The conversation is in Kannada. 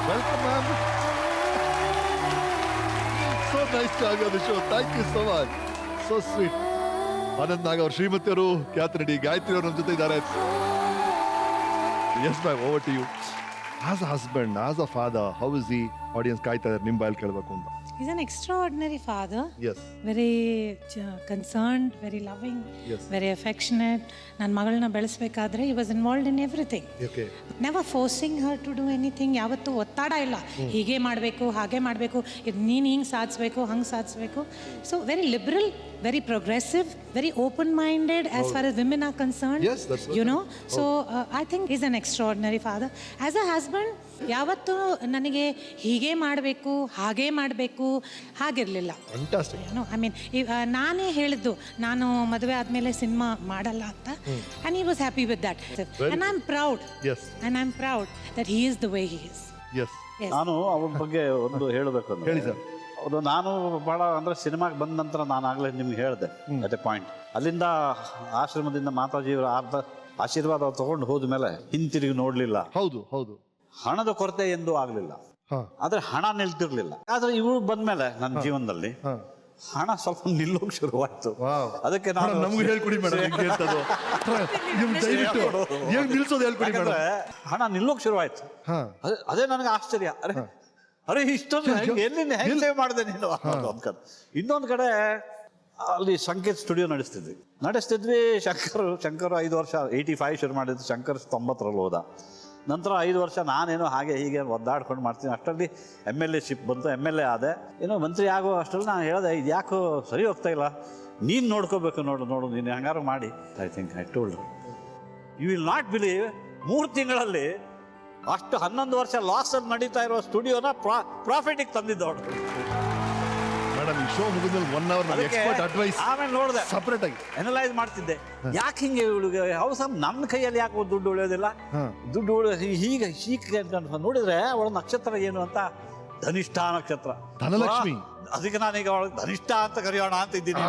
Welcome ma'am. So nice to have you on the show. Thank you so much. So sweet. Anand Nag ಅವ್ರ ಶ್ರೀಮತಿಯವರು, ಖ್ಯಾತ ನಟಿ ಗಾಯತ್ರಿ ಅವರು ನಮ್ಮ ಜೊತೆ ಇದ್ದಾರೆ. Yes ma'am, over to you. As a husband, as a father, how is he? Audience ಕಾಯ್ತಾ ಇದ್ದಾರೆ ನಿಮ್ಮ ಬಾಯಲ್ಲಿ ಕೇಳಬೇಕು ಅಂತ. He's an extraordinary father. Yes. Very concerned, very loving, Yes. very affectionate. ನನ್ನ ಮಗಳನ್ನ ಬೆಳೆಸಬೇಕಾದ್ರೆ he was involved in everything. Okay. Never forcing her to do anything. ಯಾವತ್ತೂ ಒತ್ತಡ ಇಲ್ಲ. ಹೀಗೆ ಮಾಡಬೇಕು, ಹಾಗೆ ಮಾಡಬೇಕು, ನೀನು ಹಿಂಗೆ ಸಾಧಿಸ್ಬೇಕು, ಹಂಗೆ ಸಾಧಿಸ್ಬೇಕು. So very liberal, very progressive, very open-minded as far as women are concerned. Yes, that's right. You know, so I think he's an extraordinary father. As a husband, ಯಾವತ್ತೂ ನನಗೆ ಹೀಗೆ ಮಾಡಬೇಕು, ಹಾಗೆ ಮಾಡಬೇಕು ಹಾಗಿರಲಿಲ್ಲ. Fantastic. ಏನೋ ಐ ಮೀನ್ ನಾನೇ ಹೇಳಿದ್ದು ನಾನು ಮದುವೆ ಆದಮೇಲೆ ಸಿನಿಮಾ ಮಾಡಲ್ಲ ಅಂತ. And he was happy with that. And I am proud. Yes. And I am proud that he is the way he is. Yes. ನಾನು ಅವ್ರ ಬಗ್ಗೆ ಒಂದು ಹೇಳಬೇಕು ಅಂದ್ರೆ, ಹೇಳಿ ಸರ್. ಅದು ನಾನು ಭಾಳ ಅಂದರೆ ಸಿನಿಮಾಗೆ ಬಂದ ನಂತರ ನಾನು ಆಗಲೇ ನಿಮ್ಗೆ ಹೇಳಿದೆ ಅಟ್ ಎ ಪಾಯಿಂಟ್. ಅಲ್ಲಿಂದ ಆಶ್ರಮದಿಂದ ಮಾತಾಜಿಯವರ ಆಶೀರ್ವಾದ ತಗೊಂಡು ಹೋದ ಮೇಲೆ ಹಿಂತಿರುಗಿ ನೋಡಲಿಲ್ಲ. ಹೌದು ಹೌದು. ಹಣದ ಕೊರತೆ ಎಂದೂ ಆಗಲಿಲ್ಲ, ಹಾ. ಆದರೆ ಹಣ ನಿಲ್ತಿರ್ಲಿಲ್ಲ. ಆದರೆ ಇವಳು ಬಂದ್ಮೇಲೆ ನನ್ನ ಜೀವನದಲ್ಲಿ ಹಾ. ಹಣ ಸ್ವಲ್ಪ ನಿಲ್ಲೋಕೆ ಶುರುವಾಯ್ತು. ವಾವ್. ಅದಕ್ಕೆ ಮೇಡಮ್, ನಾನು ನಮ್ಗೆ ಹೇಳ್ಕೊಡಿ ಮೇಡಮ್, ಹೆಂಗೆ ಅಂತದು ದಯವಿಟ್ಟು ಹೆಂಗ್ ನಿಲ್ಸೋದು ಹೇಳ್ಕೊಡಿ ಮೇಡಮ್. ಯಾಕಂದ್ರೆ ಹಣ ನಿಲ್ಲೋಕೆ ಶುರುವಾಯ್ತು. ಹಾ. ಅದೇ ನನಗೆ ಆಶ್ಚರ್ಯ. ಅರೆ ಇಷ್ಟೊಂದು ಎಲ್ಲಿಂದ ಹೆಂಗೆ ಸೇವ್ ಮಾಡಿದೆ ನೀನು ಅನ್ನೋದು ಒಂದು ಕಡೆ. ಇನ್ನೊಂದು ಕಡೆ ಅಲ್ಲಿ ಸಂಕೇತ್ ಸ್ಟುಡಿಯೋ ನಡೆಸ್ತಿದ್ವಿ. ಶಂಕರ್ 5 ವರ್ಷ 85 ಶುರು ಮಾಡಿದ್ದು, ಶಂಕರ್ 90ರಲ್ಲಿ ಹೋದ. ನಂತರ 5 ವರ್ಷ ನಾನೇನೋ ಹಾಗೆ ಹೀಗೆ ಒದ್ದಾಡ್ಕೊಂಡು ಮಾಡ್ತೀನಿ. ಅಷ್ಟರಲ್ಲಿ MLA ಶಿಪ್ ಬಂತು, MLA ಆದೆ. ಏನೋ ಮಂತ್ರಿ ಆಗೋ ಅಷ್ಟರಲ್ಲಿ ನಾನು ಹೇಳಿದೆ, ಇದು ಯಾಕೋ ಸರಿ ಹೋಗ್ತಾ ಇಲ್ಲ, ನೀನು ನೋಡ್ಕೋಬೇಕು, ನೋಡು ನೀನು ಹಂಗಾರು ಮಾಡಿ. I told you will not believe, 3 ತಿಂಗಳಲ್ಲಿ ಅಷ್ಟು 11 ವರ್ಷ ಲಾಸಲ್ಲಿ ನಡೀತಾ ಇರೋ ಸ್ಟುಡಿಯೋನ ಪ್ರಾಫಿಟಿಗೆ ತಂದಿದ್ದವಳು. ಮೇಡಮ್, ಈ ಶೋ ಮುಗಿದ್ಮೇಲೆ 1 hour ನಾನು ಎಕ್ಸ್ಪರ್ಟ್ ಅಡ್ವೈಸ್ ಆಮೇಲೆ ನೋಡಿದೆ, ಸಪರೇಟ್ ಆಗಿ ಅನಲೈಸ್ ಮಾಡ್ತಿದ್ದೆ. ಯಾಕೆ ಹಿಂಗೆ ಇವಳಿಗೆ ಹೌಸ ನನ್ನ ಕೈಯಲ್ಲಿ ಯಾಕೆ ದುಡ್ಡು ಉಳಿಯೋದಿಲ್ಲ, ದುಡ್ಡು ಹೀಗೆ ನೋಡಿದ್ರೆ ಅವಳ ನಕ್ಷತ್ರ ಏನು ಅಂತ, ಧನಿಷ್ಠ ನಕ್ಷತ್ರ, ಧನಲಕ್ಷ್ಮಿ. ಅದಕ್ಕೆ ನಾನೀಗ ಅವಳು ಧನಿಷ್ಠ ಅಂತ ಕರೆಯೋಣ ಅಂತ ಇದ್ದೀನಿ.